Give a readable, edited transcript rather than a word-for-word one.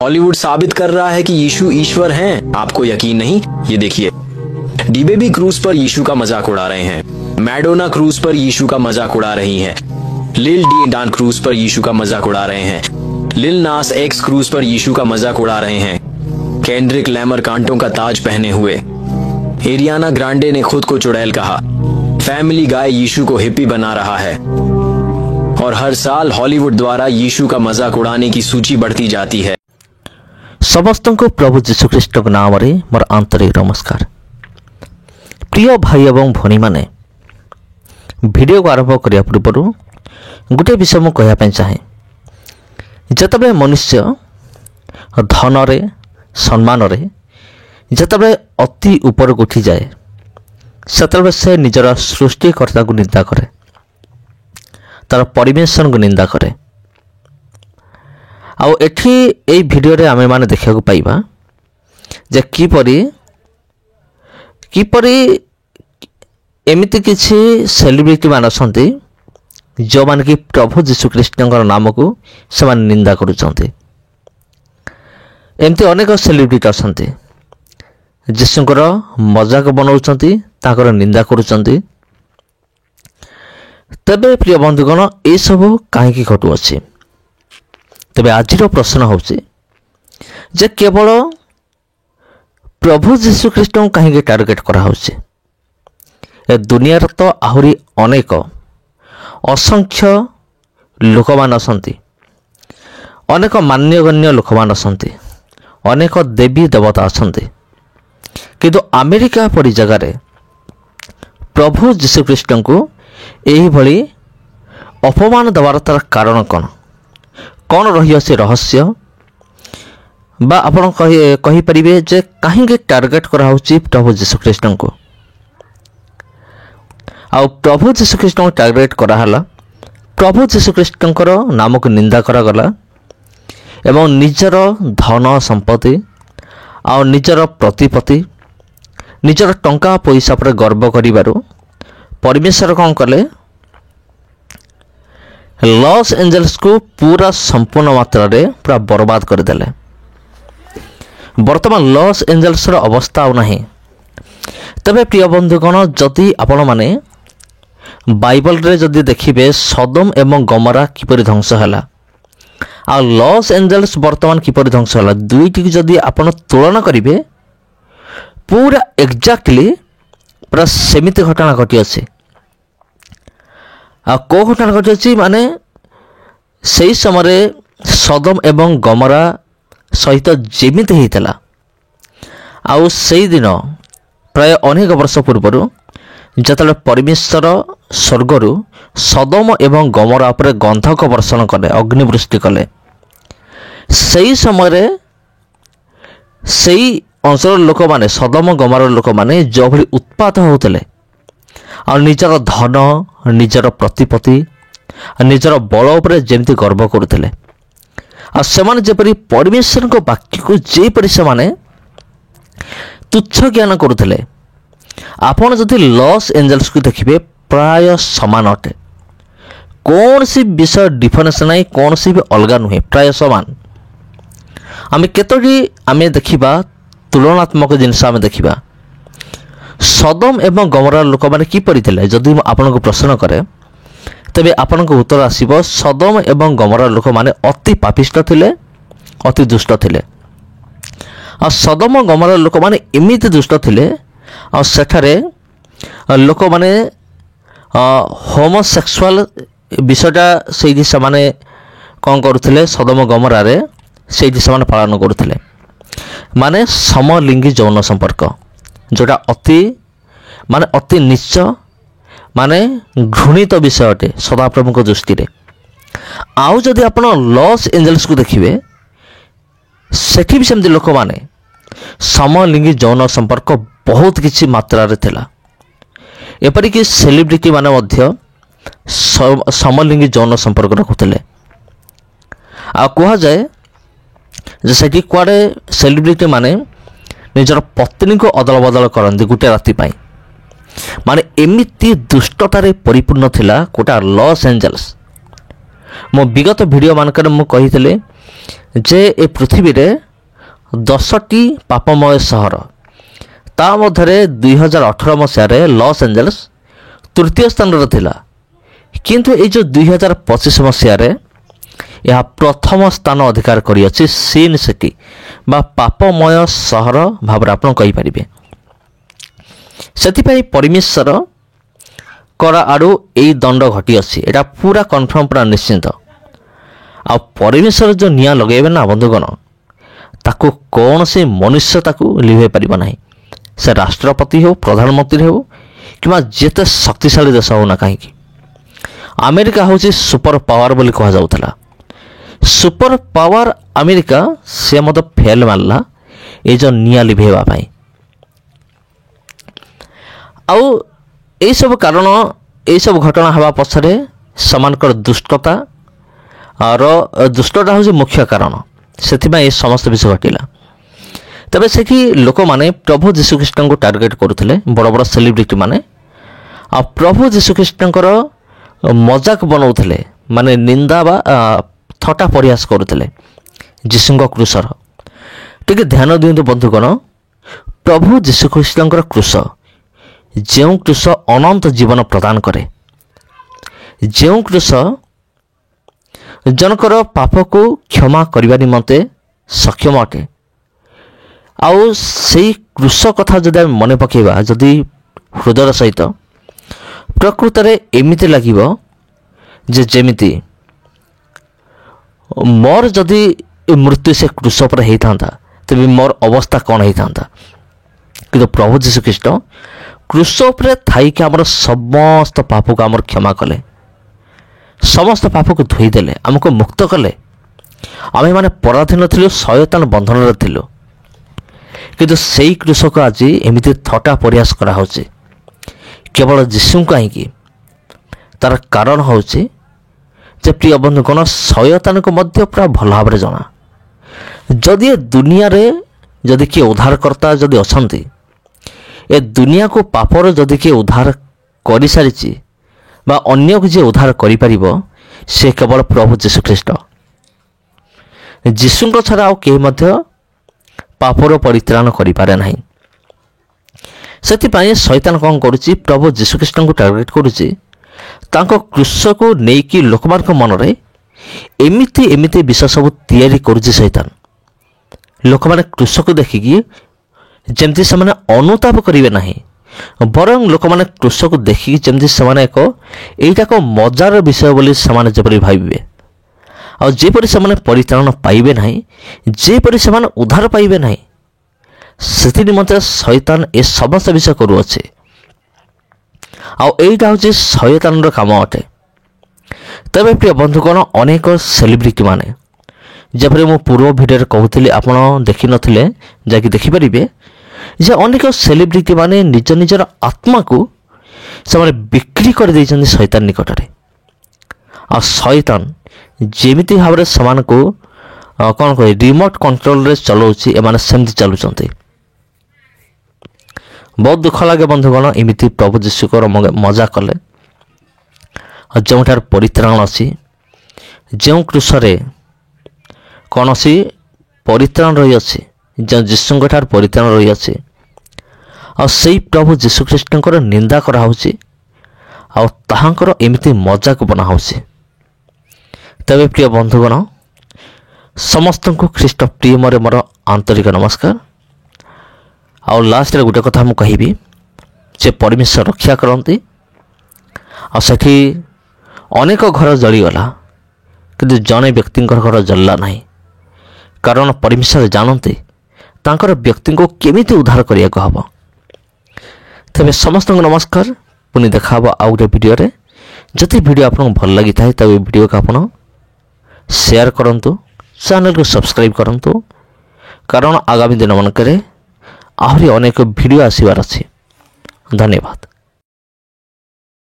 Hollywood साबित कर रहा है कि यीशु ईश्वर हैं। आपको यकीन नहीं? ये देखिए, डी बेबी क्रूज पर यीशु का मजाक उड़ा रहे हैं। मैडोना क्रूज पर यीशु का मजाक उड़ा रही हैं। लिल डी डान क्रूज पर यीशु का मजाक उड़ा रहे हैं। लिल नास एक्स क्रूज पर यीशु का मजाक उड़ा रहे हैं। केंड्रिक लैमर कांटों का ताज पहने हुए। एरियाना ग्रांडे ने खुद को चुड़ैल कहा। फैमिली गाय यीशु को हिप्पी बना रहा है और हर साल हॉलीवुड द्वारा यीशु का मजाक उड़ाने की सूची बढ़ती जाती है। समस्त को प्रभु जीशुख्रीष्ट नाम मोर आंतरिक नमस्कार। प्रिय भाई एवं भौणी माने, वीडियो को आरंभ करने पूर्व गोटे विषय मुझे कहना चाहे। जिते मनुष्य धन सम्मान जिते अति ऊपर को उठी जाए से से निजर सृष्टिकर्ता को निंदा करे, तार परमेश्वर को निंदा करे। आउ एठी एई भिडियो रे आमे माने देखा पाइबा जे किपरि एमिति किछि सेलिब्रिटी मान असंती जो मान कि प्रभु जीशुख्रीष्ट नाम को से मान निंदा करुचंती। एमती अनेक सेलिब्रिटी असंती जीशुंकर मजाक बनाउचंती, ताकर निंदा करुचंती। तबे प्रिय बंधुगण, ए सब काहेकि घटु अछि? तबे आजिर प्रश्न होछि जे केवल प्रभु जीशुख्रीष्ट को कहीं टार्गेट करा होछि? ए दुनिया तो आहुरी अनेक असंख्य लोक मान असंती, अनेक मान्यगण्य लोक मान असंती, अनेक देवी देवता असंती, किंतु अमेरिका परि जगह प्रभु जीशुख्रीष्ट को एही भली अपमान देवार तार कारण कौन रही से रहस्य बा आपण कही परिबे जे कहीं टार्गेट करा होछि प्रभु जीशुख्रीष्ट को? आ प्रभु जीशुख्रीष्ट को टार्गेट करा हला, प्रभु जीशुख्रीष्ट नाम को निंदा करा गला एवं निजर धन संपत्ति आ निजर प्रतिपत्ति निजर टंका पैसा पर गर्व करिबारु परमेश्वर कौन कले? लॉस एंजल्स को पूरा संपूर्ण मात्रा रे पूरा बर्बाद करदेले। वर्तमान लॉस एंजल्स रो अवस्था आ नहीं। तबे प्रिय बंधुगण, जदि आपण माने बाइबल रे जदि देखिबे सदम एवं गमरा किपरि ध्वंस हला आ लॉस एंजल्स वर्तमान किपरि ध्वंस हला, दुईटी जदि आपण तुलना करिवे पूरा एक्जाक्टली पूरा सेमिति घटना घटी अछि। आ को घटना घटी अछि माने सही समय सदम एवं गमरा सहित जेमिति हेतला आउ सही दिन प्राय अनेक वर्ष पूर्व जतले परमेश्वर स्वर्गरु सदम एवं गमरा उपरे गंधक वर्षण कले, अग्निवृष्टि कले। सही समय सही अंचल लोक माने सदम गमरा लोक माने जो भली उत्पात होतले आ निजर धन निजर प्रतिपत्ति निजर बल उपरे जेमती गर्व करुଥିଲେ आ सेमाने जेपरि परमेश्वर को वाक्य को जेपरि सेमाने तुच्छ ज्ञान करुଥିଲେ। आपण जदि लॉस एंजल्स को देखिबे प्राय समान अटे, कौन सी विषय डिफरेंस नहीं, कौन सी भी अलगा नुहे, प्राय समान। आमे केतोटी आमे देखिबा तुलनात्मक जिनस आमे देखिबा सदम एवं गमरा लोक माने किपरि थिले? जदि आपनको प्रश्न करे तबे आपनको उत्तर आसीबो सदम एवं गमरा लोक माने अति पापिष्ट थिले, अति दुष्ट थिले। आ सदम गमरा लोक माने एमिति दुष्ट थिले आ सेठारे लोक माने होमोसेक्सुअल विषयटा सेठी समाने कोन करूथिले? सदम गमरा रे सेठी समाने पालन करूथिले, माने समलिंगी यौन संपर्क, जोटा अति नीच माने घृणित विषय अटे सदाप्रभु को दृष्टि रे। आउ जदि आपण लॉस एंजल्स को देखिबे सेठी भी सेमती लोक माने समलिंगी यौन संपर्क बहुत किछि मात्रा रे थिला। एपरिक सेलिब्रिटी माने मध्य समलिंगी यौन संपर्क रखुथिले। आ कहा जाए जे सेठी कुआडे सेलिब्रिटी माने निजर पत्नी को अदल बदल करते गोटे राति पाई, माने एमिति दुष्टतारे परिपूर्ण थिला कोटा लॉस एंजल्स। मो विगत वीडियो मानकर मु कहितले ଯେ ଏ ପୃଥିବୀରେ 10ଟି ପାପମୟ ସହର, ତା ମଧ୍ୟରେ 2018 ମସିହାରେ ଲସ୍ ଏଞ୍ଜେଲସ୍ ତୃତୀୟ ସ୍ଥାନରେ ଥିଲା। କିନ୍ତୁ ଏଇ ଯେଉଁ 2025 ମସିହାରେ ଏହା ପ୍ରଥମ ସ୍ଥାନ ଅଧିକାର କରିଅଛି ସିନ୍ ସିଟି ବା ପାପମୟ ସହର ଭାବରେ ଆପଣ କହିପାରିବେ। ସେଥିପାଇଁ ପରମେଶ୍ୱରଙ୍କର ଆଡ଼ୁ ଏଇ ଦଣ୍ଡ ଘଟିଅଛି, ଏଇଟା ପୁରା କନଫର୍ମ, ପୁରା ନିଶ୍ଚିନ୍ତ। ଆଉ ପରମେଶ୍ୱର ଯେଉଁ ନିଆଁ ଲଗାଇବେ ନା ବନ୍ଧୁଗଣ, ତାକୁ କୌଣସି ମନୁଷ୍ୟ ତାକୁ ଲିଭେଇ ପାରିବ ନାହିଁ। ସେ ରାଷ୍ଟ୍ରପତି ହେଉ, ପ୍ରଧାନମନ୍ତ୍ରୀ ହେଉ କିମ୍ବା ଯେତେ ଶକ୍ତିଶାଳୀ ଦେଶ ହେଉ ନା କାହିଁକି। ଆମେରିକା ହେଉଛି ସୁପର ପାୱାର ବୋଲି କୁହାଯାଉଥିଲା। ସୁପର ପାୱାର ଆମେରିକା ସେ ମଧ୍ୟ ଫେଲ୍ ମାରିଲା ଏଇ ଯେଉଁ ନିଆଁ ଲିଭେଇବା ପାଇଁ। ଆଉ ଏଇସବୁ କାରଣ, ଏଇସବୁ ଘଟଣା ହେବା ପଛରେ ସେମାନଙ୍କର ଦୁଷ୍ଟତା ହେଉଛି ମୁଖ୍ୟ କାରଣ। ସେଥିପାଇଁ ଏ ସମସ୍ତ ବିଷୟ ଘଟିଲା। ତେବେ ସେଠି ଲୋକମାନେ ପ୍ରଭୁ ଯୀଶୁଖ୍ରୀଷ୍ଟଙ୍କୁ ଟାର୍ଗେଟ୍ କରୁଥିଲେ, ବଡ଼ ବଡ଼ ସେଲିବ୍ରିଟି ମାନେ, ଆଉ ପ୍ରଭୁ ଯୀଶୁଖ୍ରୀଷ୍ଟଙ୍କର ମଜାକ ବନାଉଥିଲେ, ମାନେ ନିନ୍ଦା ବା ଥଟ୍ଟା ପରିହାସ କରୁଥିଲେ ଯୀଶୁଙ୍କ କ୍ରୁଶର। ଟିକେ ଧ୍ୟାନ ଦିଅନ୍ତୁ ବନ୍ଧୁଗଣ, ପ୍ରଭୁ ଯୀଶୁଖ୍ରୀଷ୍ଟଙ୍କର କ୍ରୁଶ, ଯେଉଁ କ୍ରୁଶ ଅନନ୍ତ ଜୀବନ ପ୍ରଦାନ କରେ, ଯେଉଁ କ୍ରୁଶ ଜଣଙ୍କର ପାପକୁ କ୍ଷମା କରିବା ନିମନ୍ତେ ସକ୍ଷମ ଅଟେ। ଆଉ ସେଇ କ୍ରୁଶ କଥା ଯଦି ଆମେ ମନେ ପକାଇବା, ଯଦି ହୃଦୟର ସହିତ, ପ୍ରକୃତରେ ଏମିତି ଲାଗିବ ଯେ ଯେମିତି ମୋର ଯଦି ମୃତ୍ୟୁ ସେ କ୍ରୁଶ ଉପରେ ହେଇଥାନ୍ତା, ତେବେ ମୋର ଅବସ୍ଥା କ'ଣ ହେଇଥାନ୍ତା। କିନ୍ତୁ ପ୍ରଭୁ ଯୀଶୁଖ୍ରୀଷ୍ଟ କ୍ରୁଶ ଉପରେ ଥାଇକି ଆମର ସମସ୍ତ ପାପକୁ ଆମର କ୍ଷମା କଲେ, ସମସ୍ତ ପାପକୁ ଧୋଇଦେଲେ, ଆମକୁ ମୁକ୍ତ କଲେ। ଆମେମାନେ ପରାଧୀନ ଥିଲୁ, ଶୟତାନ ବନ୍ଧନରେ ଥିଲୁ। କିନ୍ତୁ ସେଇ କ୍ରୁଶକୁ ଆଜି ଏମିତି ଥଟ୍ଟା ପରିହାସ କରାହେଉଛି କେବଳ ଯୀଶୁଙ୍କୁ କାହିଁକି। ତାର କାରଣ ହେଉଛି ଯେ ପ୍ରିୟ ବନ୍ଧୁଗଣ, ଶୟତାନକୁ ମଧ୍ୟ ପୁରା ଭଲ ଭାବରେ ଜଣା, ଯଦି ଏ ଦୁନିଆରେ ଯଦି କିଏ ଉଦ୍ଧାରକର୍ତ୍ତା ଯଦି ଅଛନ୍ତି, ଏ ଦୁନିଆକୁ ପାପରୁ ଯଦି କିଏ ଉଦ୍ଧାର କରିସାରିଛି ବା ଅନ୍ୟକୁ ଯିଏ ଉଦ୍ଧାର କରିପାରିବ, ସେ କେବଳ ପ୍ରଭୁ ଯୀଶୁଖ୍ରୀଷ୍ଟ। ଯୀଶୁଙ୍କ ଛଡ଼ା ଆଉ କେହି ମଧ୍ୟ ପାପରୁ ପରିତ୍ରାଣ କରିପାରେ ନାହିଁ। ସେଥିପାଇଁ ଶୈତାନ କ'ଣ କରୁଛି, ପ୍ରଭୁ ଯୀଶୁଖ୍ରୀଷ୍ଟଙ୍କୁ ଟାର୍ଗେଟ୍ କରୁଛି। ତାଙ୍କ କ୍ରୁଶକୁ ନେଇକି ଲୋକମାନଙ୍କ ମନରେ ଏମିତି ଏମିତି ବିଷ ସବୁ ତିଆରି କରୁଛି ଶୈତାନ। ଲୋକମାନେ କ୍ରୁଶକୁ ଦେଖିକି ଯେମିତି ସେମାନେ ଅନୁତାପ କରିବେ ନାହିଁ, ବରଂ ଲୋକମାନେ କ୍ରୁଶକୁ ଦେଖିକି ଯେମିତି ସେମାନେ ଏଇଟା ଏକ ମଜାର ବିଷୟ ବୋଲି ସେମାନେ ଯେପରି ଭାବିବେ, ଆଉ ଯେପରି ସେମାନେ ପରିତ୍ରାଣ ପାଇବେ ନାହିଁ, ଯେପରି ସେମାନେ ଉଦ୍ଧାର ପାଇବେ ନାହିଁ, ସେଥି ନିମନ୍ତେ ଶୈତାନ ଏ ସମସ୍ତ ବିଷୟ କରୁଅଛି। ଆଉ ଏଇଟା ହେଉଛି ଶୟତାନର କାମ ଅଟେ। ତେବେ ପ୍ରିୟ ବନ୍ଧୁଗଣ, ଅନେକ ସେଲିବ୍ରିଟି ମାନେ, ଯେପରି ମୁଁ ପୂର୍ବ ଭିଡ଼ିଓରେ କହୁଥିଲି, ଆପଣ ଦେଖିନଥିଲେ ଯାଇକି ଦେଖିପାରିବେ, ଯେ ଅନେକ ସେଲିବ୍ରିଟି ମାନେ ନିଜ ନିଜର ଆତ୍ମାକୁ ସେମାନେ ବିକ୍ରି କରିଦେଇଛନ୍ତି ଶୈତାନ ନିକଟରେ। ଆଉ ଶୈତାନ ଯେମିତି ଭାବରେ ସେମାନଙ୍କୁ କ'ଣ କହେ ରିମୋଟ୍ କଣ୍ଟ୍ରୋଲରେ ଚଲାଉଛି, ଏମାନେ ସେମିତି ଚାଲୁଛନ୍ତି। ବହୁତ ଦୁଃଖ ଲାଗେ ବନ୍ଧୁଗଣ, ଏମିତି ପ୍ରଭୁ ଯୀଶୁଙ୍କର ମଜା କଲେ। ଆଉ ଯେଉଁଠାରେ ପରିତ୍ରାଣ ଅଛି, ଯେଉଁ କ୍ରୁଶରେ କୌଣସି ପରିତ୍ରାଣ ରହିଅଛି, ଯେଉଁ ଯୀଶୁଙ୍କଠାରେ ପରିତ୍ରାଣ ରହିଅଛି, ଆଉ ସେଇ ପ୍ରଭୁ ଯୀଶୁଖ୍ରୀଷ୍ଟଙ୍କର ନିନ୍ଦା କରାହେଉଛି, ଆଉ ତାହାଙ୍କର ଏମିତି ମଜାକ ବନାହେଉଛି। ତେବେ ପ୍ରିୟ ବନ୍ଧୁଗଣ, ସମସ୍ତଙ୍କୁ ଖ୍ରୀଷ୍ଟ ପ୍ରେମରେ ମୋର ଆନ୍ତରିକ ନମସ୍କାର। ଆଉ ଲାଷ୍ଟରେ ଗୋଟେ କଥା ମୁଁ କହିବି ଯେ ପରମେଶ୍ୱର ରକ୍ଷା କରନ୍ତି। ଆଉ ସେଠି ଅନେକ ଘର ଜଳିଗଲା, କିନ୍ତୁ ଜଣେ ବ୍ୟକ୍ତିଙ୍କର ଘର ଜଳିଲା ନାହିଁ, କାରଣ ପରମେଶ୍ୱର ଜାଣନ୍ତି ତାଙ୍କର ବ୍ୟକ୍ତିଙ୍କୁ କେମିତି ଉଦ୍ଧାର କରିବାକୁ ହେବ। ତେବେ ସମସ୍ତଙ୍କୁ ନମସ୍କାର, ପୁଣି ଦେଖା ହେବ ଆଉ ଗୋଟେ ଭିଡ଼ିଓରେ। ଯଦି ଭିଡ଼ିଓ ଆପଣଙ୍କୁ ଭଲ ଲାଗିଥାଏ ତେବେ ଭିଡ଼ିଓକୁ ଆପଣ ସେୟାର କରନ୍ତୁ, ଚ୍ୟାନେଲକୁ ସବସ୍କ୍ରାଇବ୍ କରନ୍ତୁ, କାରଣ ଆଗାମୀ ଦିନମାନଙ୍କରେ ଆହୁରି ଅନେକ ଭିଡ଼ିଓ ଆସିବାର ଅଛି। ଧନ୍ୟବାଦ।